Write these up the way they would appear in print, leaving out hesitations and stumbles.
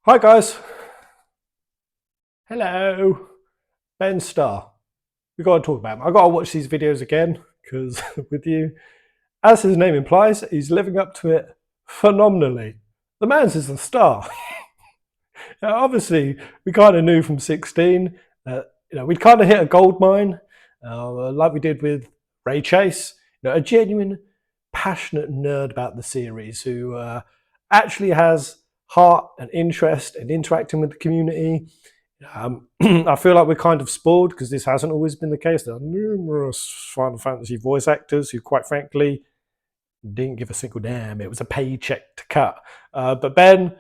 Hi guys. Hello. Benn Starr. We got to talk about him. I got to watch these videos again because with you, as his name implies, he's living up to it phenomenally. The man's is the star. Now, obviously, we kind of knew from 16 that we'd kind of hit a gold mine, like we did with Ray Chase. A genuine, passionate nerd about the series who actually has heart and interest in interacting with the community. I feel like we're kind of spoiled because this hasn't always been the case. There are numerous Final Fantasy voice actors who, quite frankly, didn't give a single damn. It was a paycheck to cut. But Ben,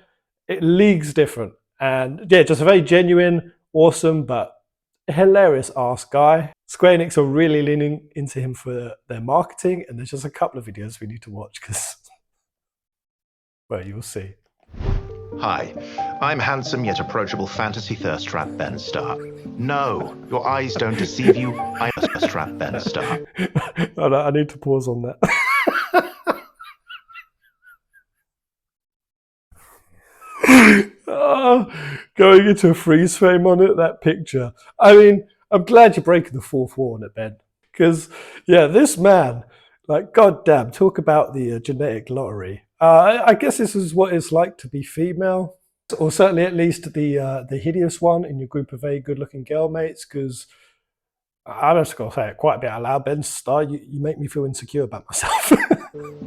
league's different. And yeah, just a very genuine, awesome, but hilarious ass guy. Square Enix are really leaning into him for their marketing, and there's just a couple of videos we need to watch because, well, you'll see. Hi, I'm handsome yet approachable fantasy thirst trap Benn Starr. No, your eyes don't deceive you. I'm a thirst trap Benn Starr. I need to pause on that. Oh, going into a freeze frame on it, that picture. I mean, I'm glad you're breaking the fourth wall on it, Ben. Because, yeah, this man, like, goddamn, talk about the genetic lottery. I guess this is what it's like to be female, or certainly at least the hideous one in your group of very good-looking girl mates, because I'm just going to say it quite a bit out loud, Ben Starr, you make me feel insecure about myself.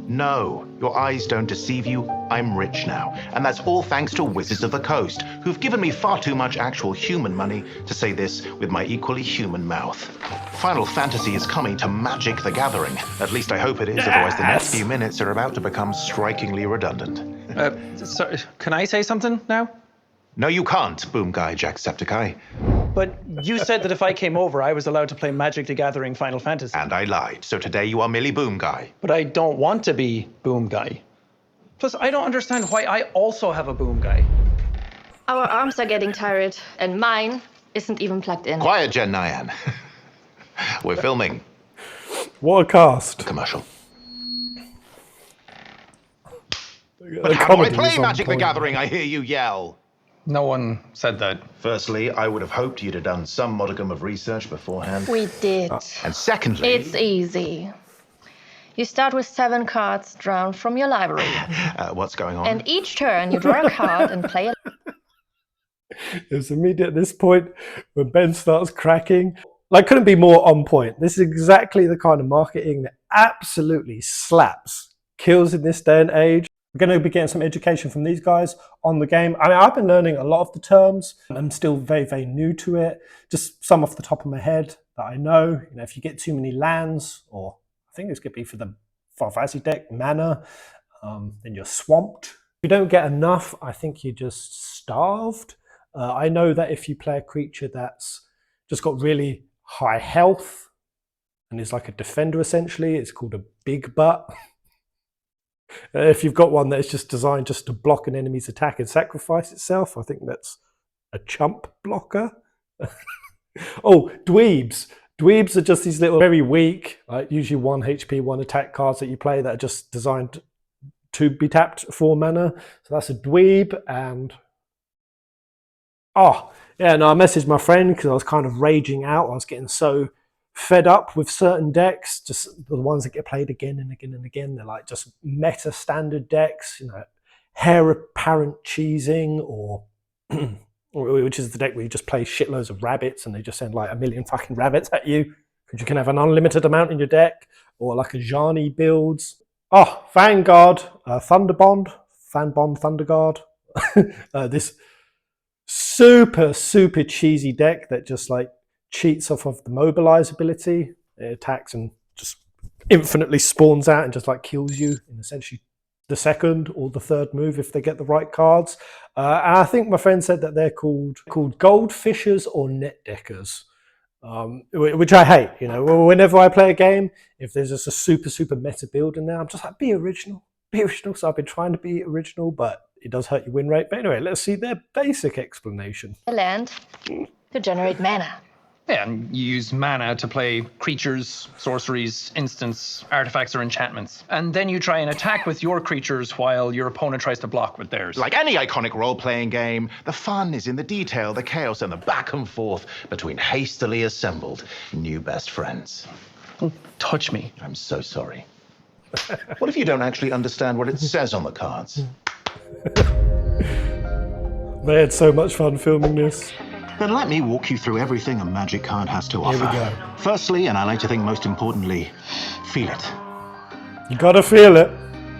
No, your eyes don't deceive you. I'm rich now, and that's all thanks to Wizards of the Coast, who've given me far too much actual human money to say this with my equally human mouth. Final Fantasy is coming to Magic the Gathering. At least I hope it is, yes! Otherwise the next few minutes are about to become strikingly redundant. Sorry, can I say something now? No, you can't, Boom Guy Jacksepticeye. But you said that if I came over, I was allowed to play Magic the Gathering Final Fantasy. And I lied, so today you are merely Boom Guy. But I don't want to be Boom Guy. Plus, I don't understand why I also have a Boom Guy. Our arms are getting tired, and mine isn't even plugged in. Quiet, Jen Nyan. We're filming. What a cast. A commercial. But how do I play Magic the Gathering, I hear you yell? No one said that. Firstly, I would have hoped you'd have done some modicum of research beforehand. We did. And secondly... It's easy. You start with 7 cards drawn from your library. What's going on? And each turn you draw a card and play it. It was immediate at this point when Ben starts cracking. Like, couldn't be more on point. This is exactly the kind of marketing that absolutely slaps, kills in this day and age. We're going to be getting some education from these guys on the game. I mean, I've been learning a lot of the terms. I'm still very, very new to it. Just some off the top of my head that I know. If you get too many lands, or I think this could be for the Final Fantasy deck, mana, then you're swamped. If you don't get enough, I think you're just starved. I know that if you play a creature that's just got really high health and is like a defender essentially, it's called a big butt. If you've got one that is just designed just to block an enemy's attack and sacrifice itself, I think that's a chump blocker. Oh, dweebs. Dweebs are just these little very weak, like usually 1 HP, 1 attack cards that you play that are just designed to be tapped for mana. So that's a dweeb. And oh, yeah, no, I messaged my friend because I was kind of raging out. I was getting so fed up with certain decks, just the ones that get played again and again and again. They're like just meta standard decks, hair apparent cheesing, or which is the deck where you just play shitloads of rabbits and they just send like a million fucking rabbits at you because you can have an unlimited amount in your deck, or like a Jani builds. Oh, Vanguard, Thunderbond, Fanbond Thunderguard. This super cheesy deck that just like cheats off of the mobilize ability. It attacks and just infinitely spawns out and just like kills you in essentially the second or the third move if they get the right cards. And I think my friend said that they're called goldfishers or net deckers, which I hate. Whenever I play a game, if there's just a super meta build in there, I'm just like, be original. So I've been trying to be original, but it does hurt your win rate. But anyway, let's see their basic explanation. Land to generate mana. Yeah, and you use mana to play creatures, sorceries, instants, artifacts, or enchantments. And then you try and attack with your creatures while your opponent tries to block with theirs. Like any iconic role-playing game, the fun is in the detail, the chaos, and the back and forth between hastily assembled new best friends. Don't touch me. I'm so sorry. What if you don't actually understand what it says on the cards? They had so much fun filming this. Then let me walk you through everything a magic card has to offer. Here we go. Firstly, and I like to think most importantly, feel it. You gotta feel it.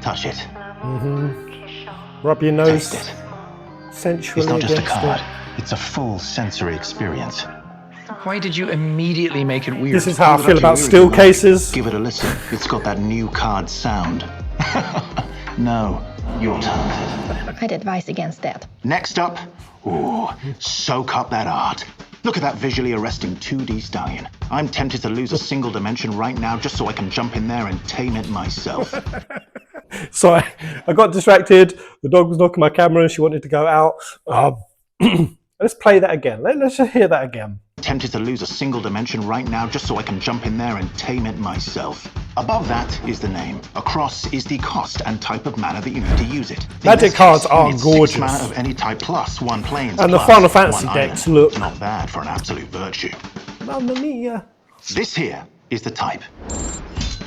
Touch it. Rub your nose Taste it. sensually It's not just a against card. it. It's a full sensory experience. Why did you immediately make it weird? This is how I Hold it feel up to about your ear, steel you know. cases. Give it a listen. It's got that new card sound. No, you're talented. I'd advise against that. Next up, ooh, soak up that art. Look at that visually arresting 2D stallion. I'm tempted to lose a single dimension right now just so I can jump in there and tame it myself. Sorry, I got distracted. The dog was knocking my camera and she wanted to go out. Let's play that again. Let's just hear that again. Tempted to lose a single dimension right now just so I can jump in there and tame it myself. Above that is the name. Across is the cost and type of mana that you need to use it. In Magic this cards case, are you need gorgeous. 6 mana of any type plus 1 plains And the plus Final Fantasy 1 decks island. look- Not bad for an absolute virtue. Mamma mia. This here is the type.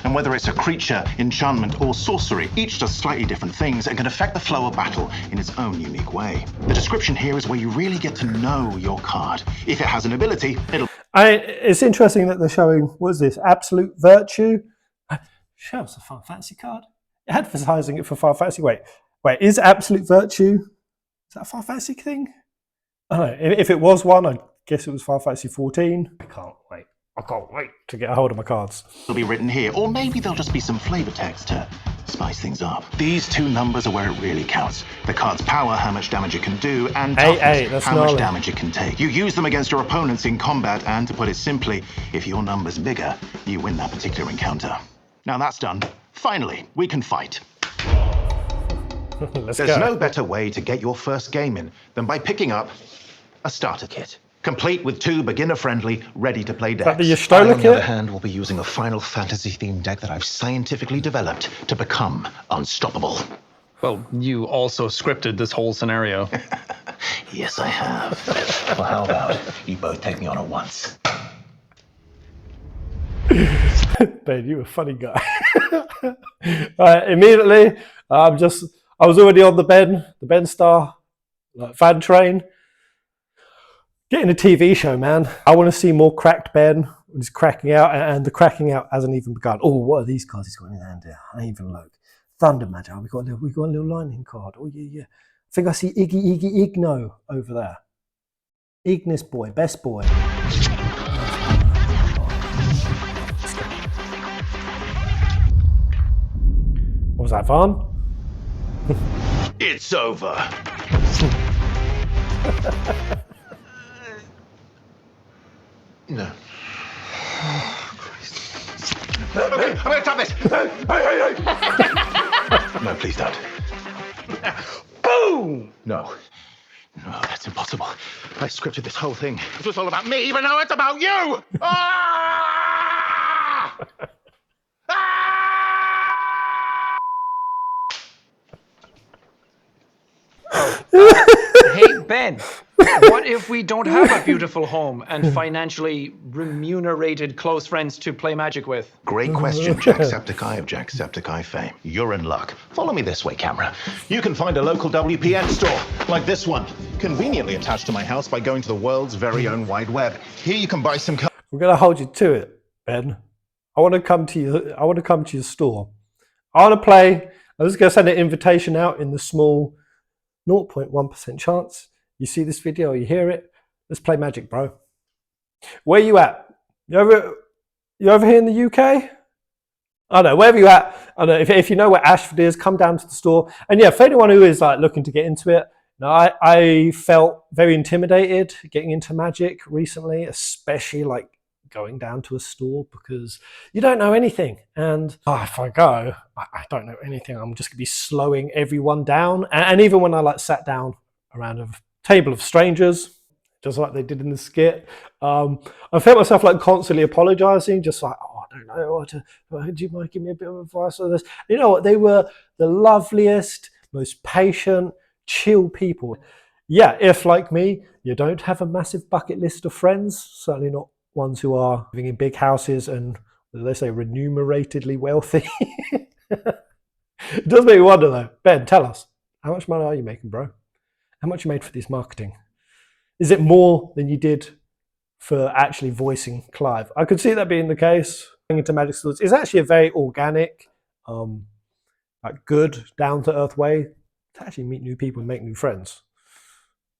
And whether it's a creature, enchantment, or sorcery, each does slightly different things and can affect the flow of battle in its own unique way. The description here is where you really get to know your card. If it has an ability, it'll... It's interesting that they're showing, what is this, Absolute Virtue? Shows a Final Fantasy card. Advertising it for Final Fantasy. Wait, is Absolute Virtue, is that a Final Fantasy thing? I don't know. If it was one, I guess it was Final Fantasy 14. I can't wait to get a hold of my cards. be written here, or maybe there'll just be some flavor text to spice things up. These 2 numbers are where it really counts. The card's power, how much damage it can do, and toughness, that's how gnarly. much damage it can take. You use them against your opponents in combat, and to put it simply, if your number's bigger, you win that particular encounter. Now that's done. Finally, we can fight. Let's There's go. no better way to get your first game in than by picking up a starter kit. Complete with 2 beginner-friendly, ready-to-play decks. that the I, Yestola on the other kit? hand, will be using a Final Fantasy-themed deck that I've scientifically developed to become unstoppable. Well, you also scripted this whole scenario. Yes, I have. Well, how about you both take me on at once? Ben, you a funny guy. Immediately, I was already on the Benn Starr fan train. Getting a TV show, man. I want to see more cracked Ben. He's cracking out, and the cracking out hasn't even begun. Oh, what are these cards he's got in his hand here? I ain't even look. Thunder Magic. We got a little lightning card. Oh yeah. I think I see Iggy Igno over there. Ignis boy, best boy. What was that, Vaughn? It's over. No. Okay, I'm gonna stop this. No, please don't. Boom! No, that's impossible. I scripted this whole thing. It was all about me, even though it's about you. Ah! Hey, Ben, what if we don't have a beautiful home and financially remunerated close friends to play Magic with? Great question, Jacksepticeye of Jacksepticeye fame. You're in luck. Follow me this way, camera. You can find a local WPN store, like this one, conveniently attached to my house by going to the world's very own wide web. Here you can buy some cards. I'm gonna hold you to it, Ben. I want to come to your store. I want to play. I'm just gonna send an invitation out in the small 0.1% chance you see this video, you hear it. Let's play Magic, bro. Where you at? You over here in the UK? I don't know, wherever you at. I don't know, if you know where Ashford is, come down to the store. And yeah, for anyone who is like looking to get into it, I felt very intimidated getting into Magic recently, especially like going down to a store, because you don't know anything. And if I go, I don't know anything. I'm just gonna be slowing everyone down. And even when I like sat down around a table of strangers, just like they did in the skit. I felt myself like constantly apologizing, just like, oh, I don't know what to, do you mind giving me a bit of advice on this? You know what? They were the loveliest, most patient, chill people. Yeah, if like me, you don't have a massive bucket list of friends, certainly not ones who are living in big houses and, as they say, remuneratedly wealthy. It does make me wonder though. Ben, tell us, how much money are you making, bro? How much you made for this marketing? Is it more than you did for actually voicing Clive? I could see that being the case. Going into Magic Swords is actually a very organic, like good, down-to-earth way to actually meet new people and make new friends.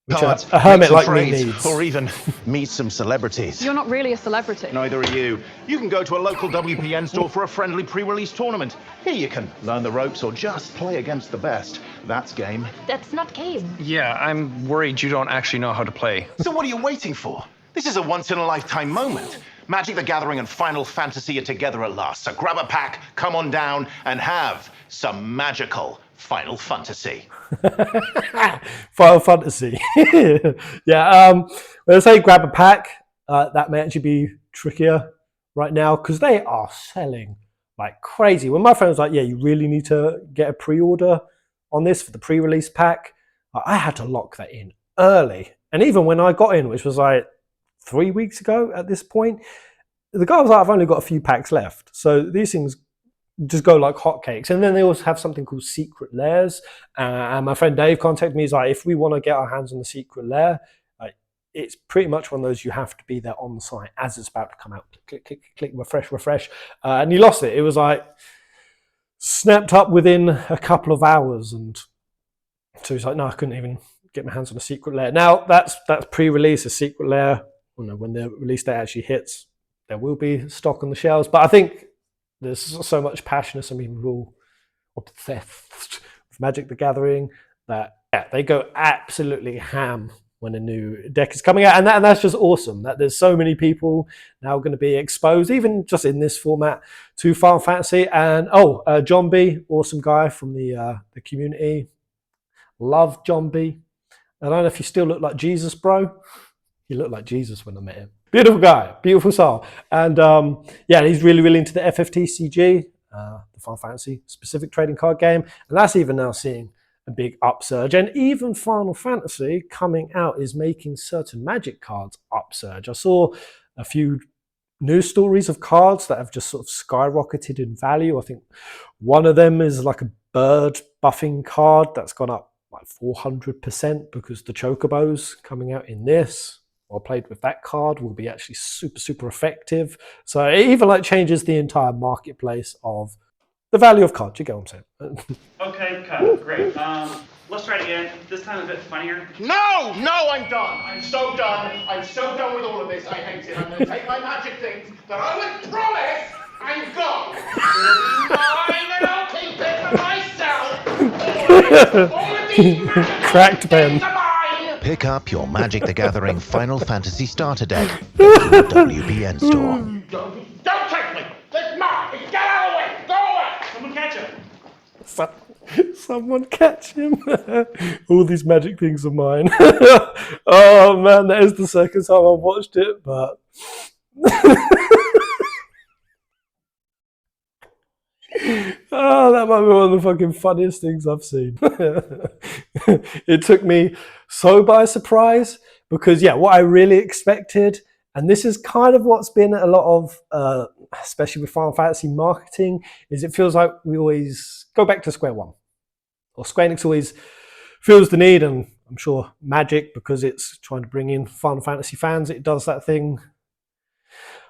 Which Cards, a hermit make some like me trades, needs. or even meet some celebrities. You're not really a celebrity. Neither are you. You can go to a local WPN store for a friendly pre-release tournament. Here you can learn the ropes or just play against the best. That's game. That's not game. Yeah, I'm worried you don't actually know how to play. So what are you waiting for? This is a once-in-a-lifetime moment. Magic the Gathering and Final Fantasy are together at last. So grab a pack, come on down, and have some magical Final Fantasy. Final Fantasy. Yeah, when I say grab a pack, that may actually be trickier right now because they are selling like crazy. When my friend was like, yeah, you really need to get a pre-order on this for the pre-release pack, I had to lock that in early. And even when I got in, which was like 3 weeks ago at this point, the guy was like, I've only got a few packs left. So these things just go like hotcakes. And then they also have something called secret layers. And my friend Dave contacted me. He's like, if we want to get our hands on the secret layer, it's pretty much one of those you have to be there on the site as it's about to come out. Click, click, click, refresh. And he lost it. It was like snapped up within a couple of hours. And so he's like, no, I couldn't even get my hands on a secret layer. Now, that's pre-release, a secret layer. When the release date actually hits, there will be stock on the shelves. But I think there's so much passion of some people obsessed with Magic the Gathering that they go absolutely ham when a new deck is coming out. And that's just awesome that there's so many people now going to be exposed, even just in this format, to Final Fantasy. And John B, awesome guy from the community. Love John B. I don't know if you still look like Jesus, bro. He looked like Jesus when I met him. Beautiful guy, beautiful soul. And he's really, really into the FF16 the Final Fantasy specific trading card game. And that's even now seeing a big upsurge. And even Final Fantasy coming out is making certain Magic cards upsurge. I saw a few news stories of cards that have just sort of skyrocketed in value. I think one of them is like a bird buffing card that's gone up like 400% because the chocobos coming out in this, or played with that card, will be actually super, super effective. So it even like changes the entire marketplace of the value of cards. You get what I'm saying? Okay, cut. Great. Let's try it again. This time a bit funnier. No, I'm done. I'm so done. I'm so done with all of this. I hate it. I'm going to take my magic things that I would promise and go. It'll be mine and I'll keep it for myself. All of these magic Cracked Ben. things are mine. Pick up your Magic the Gathering Final Fantasy starter deck at your WPN store. Don't touch me. It's mine. Get out of the way. Go away. Someone catch him. Someone catch him. All these magic things are mine. Oh man, that is the second time I've watched it, but that might be one of the fucking funniest things I've seen. It took me so by surprise because what I really expected, and this is kind of what's been a lot of especially with Final Fantasy marketing, is it feels like we always go back to square one. Or Square Enix always feels the need, and I'm sure Magic, because it's trying to bring in Final Fantasy fans, it does that thing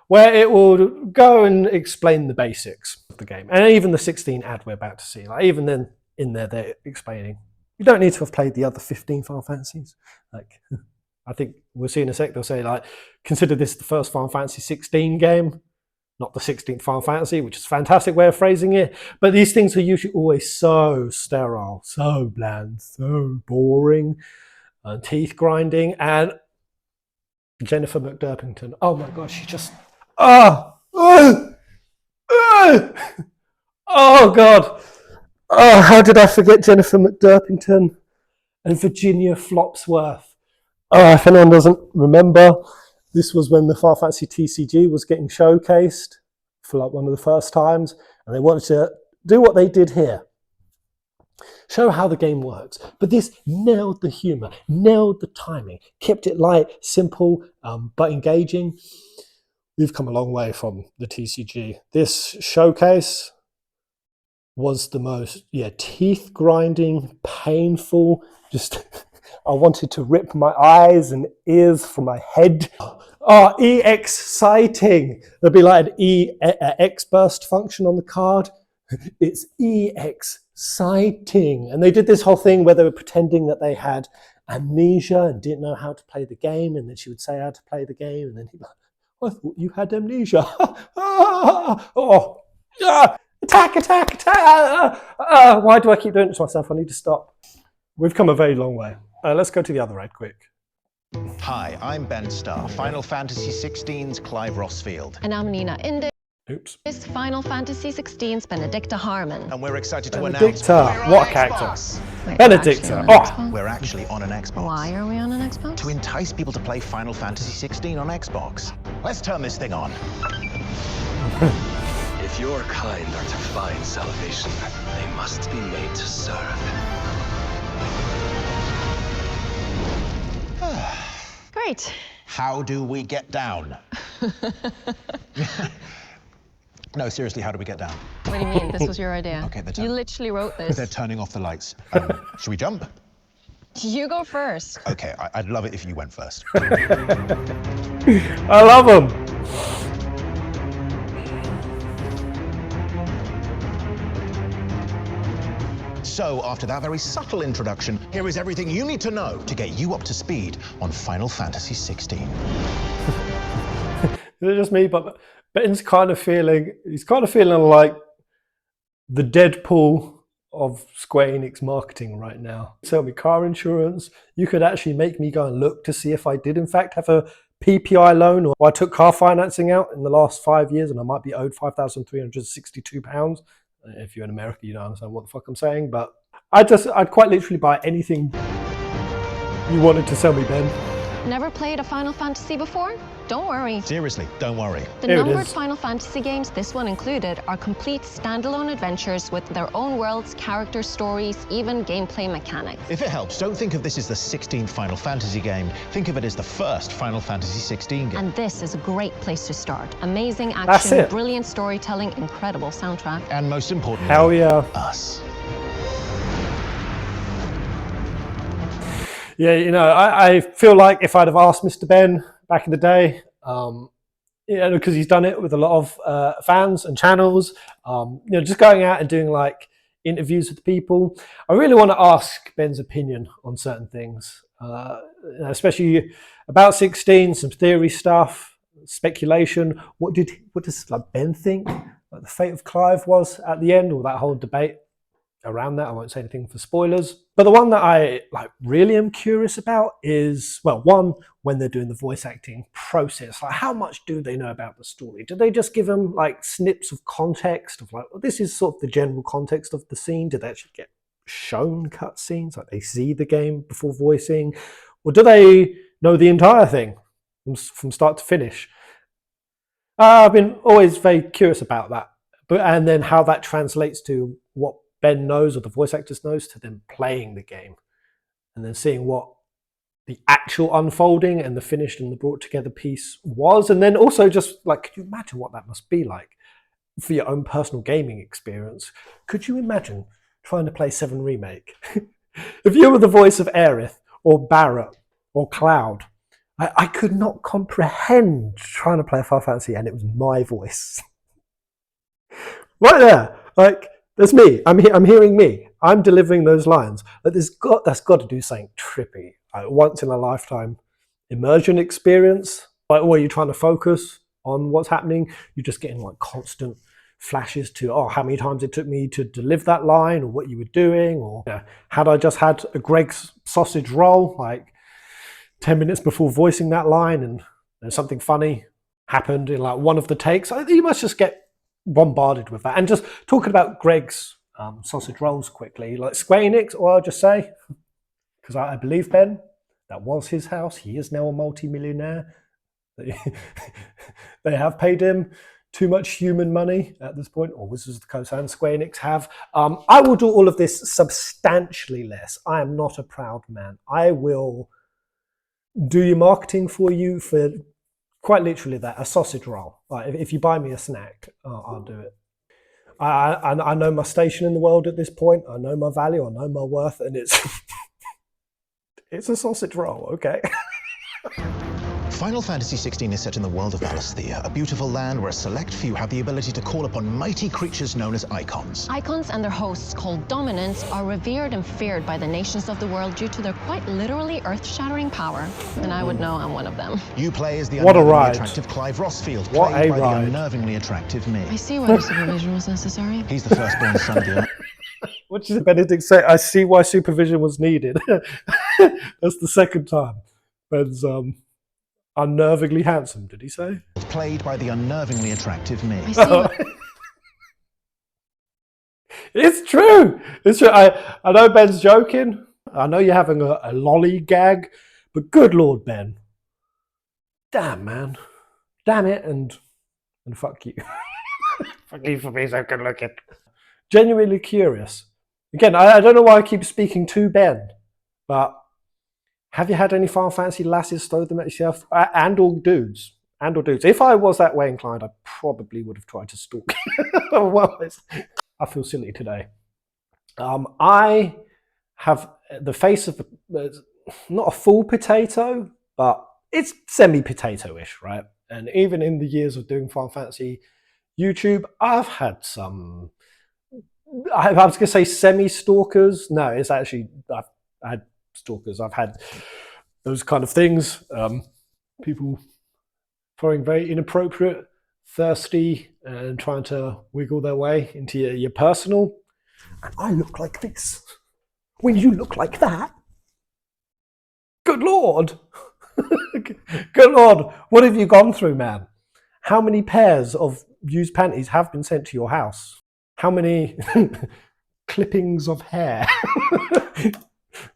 where it will go and explain the basics of the game. And even the 16 ad we're about to see, like even then in there, they're explaining, you don't need to have played the other 15 Final Fantasies. Like, I think we'll see in a sec, they'll say like, consider this the first Final Fantasy 16 game, not the 16th Final Fantasy, which is a fantastic way of phrasing it. But these things are usually always so sterile, so bland, so boring, and teeth grinding. And Jennifer McDurpington, oh my God, she just, oh God. Oh, how did I forget Jennifer McDurpington and Virginia Flopsworth? If anyone doesn't remember, this was when the Final Fantasy TCG was getting showcased for like one of the first times, and they wanted to do what they did here. Show how the game works. But this nailed the humor, nailed the timing, kept it light, simple, but engaging. We've come a long way from the TCG. This showcase was the most, teeth grinding, painful, just I wanted to rip my eyes and ears from my head. Oh, exciting. There'd be like an X burst function on the card. It's exciting. And they did this whole thing where they were pretending that they had amnesia and didn't know how to play the game. And then she would say how to play the game. And then he'd be like, I thought you had amnesia. Attack, attack, attack. Why do I keep doing it to myself? I need to stop. We've come a very long way. Let's go to the other ad quick. Hi, I'm Benn Starr, Final Fantasy XVI's Clive Rossfield. And I'm Nina Inde. Oops. This Final Fantasy XVI's Benedicta Harmon. And we're excited to announce Benedicta, what a character. Wait, Benedicta, we're actually on an Xbox. Why are we on an Xbox? To entice people to play Final Fantasy 16 on Xbox. Let's turn this thing on. If your kind are to find salvation, they must be made to serve. Great. How do we get down? No, seriously, how do we get down? What do you mean? This was your idea. Okay, You literally wrote this. They're turning off the lights. Should we jump? You go first. Okay, I'd love it if you went first. I love them. So, after that very subtle introduction, here is everything you need to know to get you up to speed on Final Fantasy 16. Is it just me? But Ben's kind of feeling, he's kind of feeling like the Deadpool of Square Enix marketing right now. Sell me car insurance. You could actually make me go and look to see if I did in fact have a PPI loan, or I took car financing out in the last 5 years and I might be owed £5,362. If you're in America, you don't understand what the fuck I'm saying, but I'd quite literally buy anything you wanted to sell me, Ben. Never played a Final Fantasy before? Don't worry. Seriously, don't worry. The Here it numbered is. Final Fantasy games, this one included, are complete standalone adventures with their own worlds, character stories, even gameplay mechanics. If it helps, don't think of this as the 16th Final Fantasy game. Think of it as the first Final Fantasy 16 game. And this is a great place to start. Amazing That's action, it. brilliant storytelling, incredible soundtrack. And most importantly, Hell yeah. us. Yeah, you know, I feel like if I'd have asked Mr. Ben back in the day, because he's done it with a lot of fans and channels, just going out and doing like interviews with people, I really want to ask Ben's opinion on certain things, especially about 16, some theory stuff, speculation. What does like Ben think like the fate of Clive was at the end, or that whole debate around that? I won't say anything for spoilers, but the one that I like really am curious about is, well, one, when they're doing the voice acting process, like how much do they know about the story? Do they just give them like snips of context of like, well, this is sort of the general context of the scene? Do they actually get shown cut scenes, like they see the game before voicing, or do they know the entire thing from start to finish? I've been always very curious about that, and then how that translates to what Ben knows, or the voice actors knows, to them playing the game, and then seeing what the actual unfolding and the finished and the brought together piece was. And then also just like, could you imagine what that must be like for your own personal gaming experience? Could you imagine trying to play 7 Remake? If you were the voice of Aerith or Barrett or Cloud, I could not comprehend trying to play a Final Fantasy and it was my voice. Right there, like, that's me. I'm hearing me. I'm delivering those lines. But that's got to do something trippy. Like once in a lifetime immersion experience. Like, or are you trying to focus on what's happening? You're just getting like constant flashes to, how many times it took me to deliver that line, or what you were doing, or had I just had a Greg's sausage roll like 10 minutes before voicing that line, and there's something funny happened in like one of the takes. You must just get bombarded with that. And just talking about Greg's sausage rolls quickly, like Square Enix, or I'll just say, because I believe Ben, That was his house. He is now a multi-millionaire. They have paid him too much human money at this point, or Wizards of the Coast and Square Enix have. I will do all of this substantially less. I am not a proud man. I will do your marketing for you for quite literally that, a sausage roll. Like if you buy me a snack, I'll do it. I know my station in the world at this point. I know my value. I know my worth, and it's it's a sausage roll. Okay. Final Fantasy XVI is set in the world of Valisthea, a beautiful land where a select few have the ability to call upon mighty creatures known as Icons. Icons and their hosts, called Dominants, are revered and feared by the nations of the world due to their quite literally earth-shattering power. And I would know I'm one of them. You play as the What a unnervingly ride. attractive Clive Rossfield, What played a by ride. the unnervingly attractive me. I see why the supervision was necessary. He's the firstborn son of the... What did Benedict say? I see why supervision was needed. That's the second time. Ben's unnervingly handsome, did he say? played by the unnervingly attractive me. I see what... It's true. It's true. I know Ben's joking. I know you're having a lolly gag, but good Lord, Ben. Damn, man. Damn it, and fuck you. Fuck you for being so good looking. Genuinely curious. Again, I don't know why I keep speaking to Ben, but have you had any Final Fantasy lasses throw them at yourself? And all dudes. And all dudes. If I was that way inclined, I probably would have tried to stalk you. Well, I feel silly today. I have the face of not a full potato, but it's semi-potato-ish, right? And even in the years of doing Final Fantasy YouTube, I've had some, I was going to say semi-stalkers. No, it's actually, I had stalkers. I've had those kind of things. People throwing very inappropriate, thirsty, and trying to wiggle their way into your personal. And I look like this. When you look like that, good Lord. Good Lord, what have you gone through, man? How many pairs of used panties have been sent to your house? How many clippings of hair?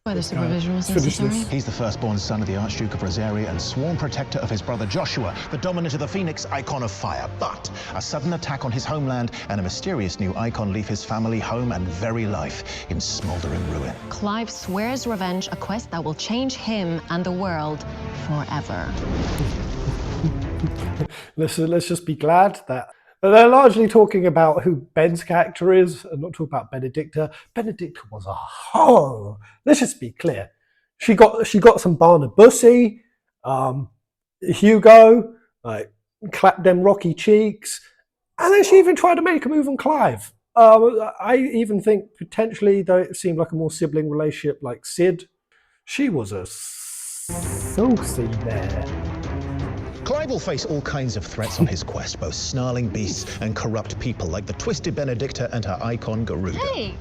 Why the supervision was necessary. He's the firstborn son of the Archduke of Rosaria and sworn protector of his brother Joshua, the dominant of the Phoenix, icon of fire. But a sudden attack on his homeland and a mysterious new icon leave his family, home, and very life in smoldering ruin. Clive swears revenge, a quest that will change him and the world forever. Let's just be glad that they're largely talking about who Ben's character is and not talking about Benedicta. Benedicta was a hoe. Let's just be clear. She got some Barnabussy, Hugo, like clapped them rocky cheeks, and then she even tried to make a move on Clive. I even think potentially, though it seemed like a more sibling relationship like Sid, she was a saucy bear. Clive will face all kinds of threats on his quest, both snarling beasts and corrupt people like the twisted Benedicta and her icon Garuda. Hey!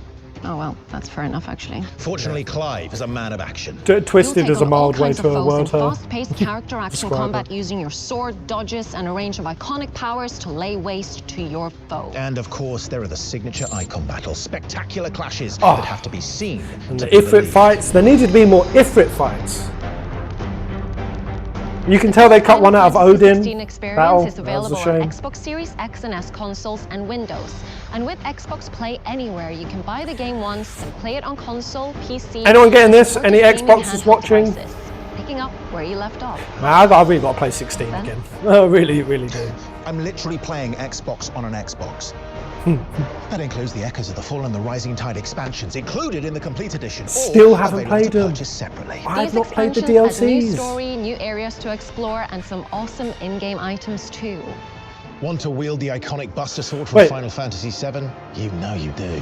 Oh well, that's fair enough actually. Fortunately, Clive is a man of action. Twisted is a mild way to word her. Fast-paced character action combat using your sword, dodges, and a range of iconic powers to lay waste to your foe. And of course, there are the signature icon battles, spectacular clashes that have to be seen. And the Ifrit fights, there needed to be more Ifrit fights. You can tell they cut one out of Odin. The experience Battle. is available on Xbox Series X and S consoles and Windows. And with Xbox Play Anywhere, you can buy the game once and play it on console, PC. Anyone getting this? Any Xboxers watching? Devices, picking up where you left off. I've really got to play 16 again. I really, really do. I'm literally playing Xbox on an Xbox. That includes the Echoes of the Fallen and the Rising Tide expansions, included in the complete edition. Still haven't played them. Separately. I've not played the These expansions add DLCs. new story, new areas to explore, and some awesome in-game items too. Want to wield the iconic Buster Sword from Wait. Final Fantasy VII? You know you do.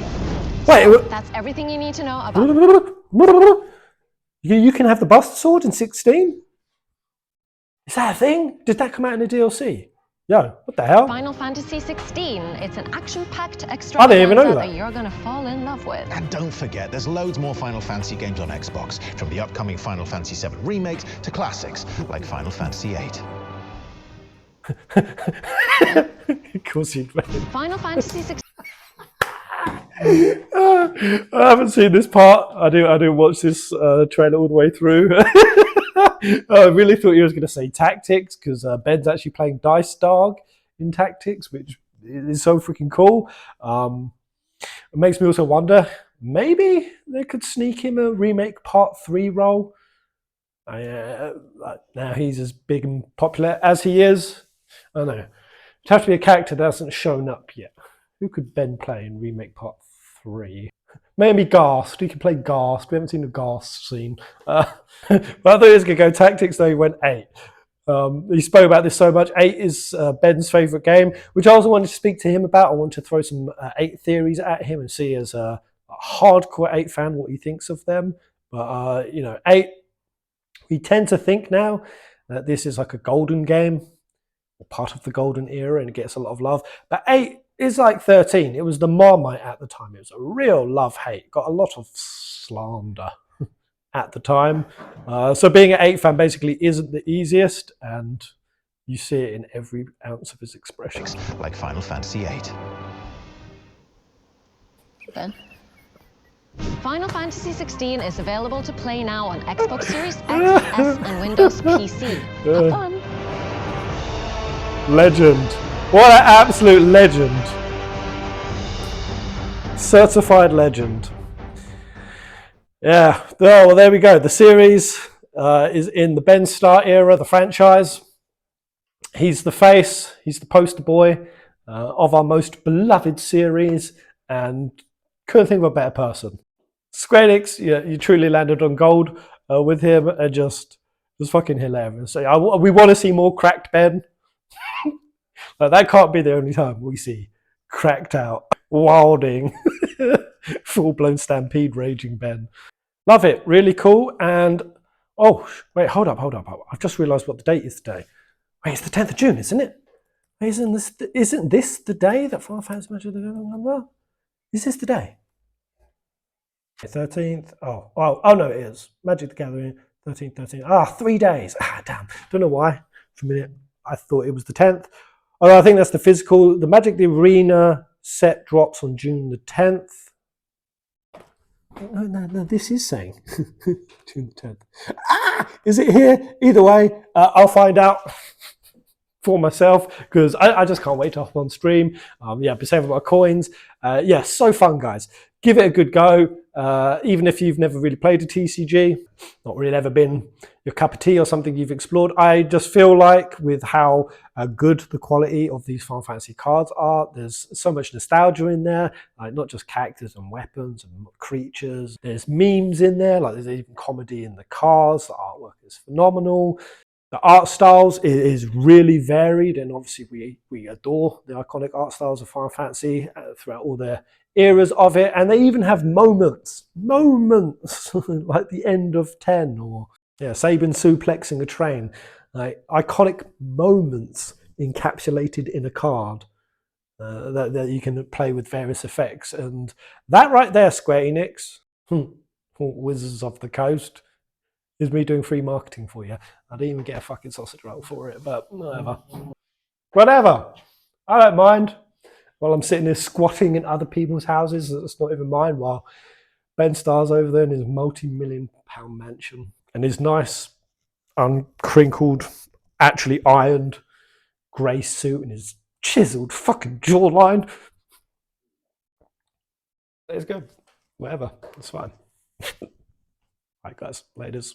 Wait, That's everything you need to know about. you can have the Buster Sword in 16? Is that a thing? Did that come out in the DLC? Yo, what the hell? Final Fantasy 16. It's an action-packed I didn't even know extravaganza that. that you're gonna fall in love with. And don't forget, there's loads more Final Fantasy games on Xbox, from the upcoming Final Fantasy VII remakes to classics like Final Fantasy VIII. Of course you'd play it. Final Fantasy 16. I haven't seen this part. I didn't watch this trailer all the way through. I really thought you was going to say Tactics, because Ben's actually playing Dice Dog in Tactics, which is so freaking cool. It makes me also wonder, maybe they could sneak him a remake Part 3 role. Now he's as big and popular as he is. I don't know. It'd have to be a character that hasn't shown up yet. Who could Ben play in remake Part 3? Maybe Ghast. He could play Ghast. We haven't seen a Ghast scene. But I thought he was going to go Tactics, though he went 8. He spoke about this so much. 8 is Ben's favourite game, which I also wanted to speak to him about. I want to throw some 8 theories at him and see, as a hardcore 8 fan, what he thinks of them. But, 8, we tend to think now that this is like a golden game, or part of the golden era, and it gets a lot of love. But 8 is like 13. It was the Marmite at the time. It was a real love-hate. Got a lot of slander at the time. So being an 8 fan basically isn't the easiest, and you see it in every ounce of his expression. Like Final Fantasy VIII. Ben? Final Fantasy 16 is available to play now on Xbox Series X, S, and Windows PC. Have fun. Legend. What an absolute legend. Certified legend. Yeah, well, there we go. The series is in the Benn Starr era, the franchise. He's the face, he's the poster boy of our most beloved series, and couldn't think of a better person. Square Enix, you truly landed on gold with him, and just fucking hilarious. So we want to see more cracked Ben. That can't be the only time we see cracked out, wilding, full-blown stampede raging Ben. Love it, really cool. And oh wait, hold up. I've just realised what the date is today. Wait, it's the 10th of June, isn't it? Isn't this the day that Final Fantasy Magic the Gathering? Is this the day? 13th. Oh no, it is. Magic the Gathering, 13th. 3 days. Damn. Don't know why. For a minute, I thought it was the 10th. I think that's the physical. The Magic the Arena set drops on June the 10th. No, this is saying June the 10th. Is it here? Either way, I'll find out for myself, because I just can't wait to hop on stream. Be saving my coins. So fun, guys. Give it a good go. Even if you've never really played a TCG, not really ever been your cup of tea or something you've explored, I just feel like with how good the quality of these Final Fantasy cards are, there's so much nostalgia in there, like not just characters and weapons and creatures. There's memes in there, like there's even comedy in the cards. The artwork is phenomenal. The art styles is really varied, and obviously we adore the iconic art styles of Final Fantasy throughout all their eras of it, and they even have moments like the end of 10, or Sabin suplexing a train, like iconic moments encapsulated in a card that you can play with various effects. And that right there, Square Enix, Wizards of the Coast, is me doing free marketing for you. I didn't even get a fucking sausage roll for it, but whatever. I don't mind. While I'm sitting there squatting in other people's houses that's not even mine, while Ben Starr's over there in his multi-million-pound mansion and his nice, uncrinkled, actually ironed grey suit and his chiseled fucking jawline. It's good. Whatever. It's fine. Right, guys. Laters.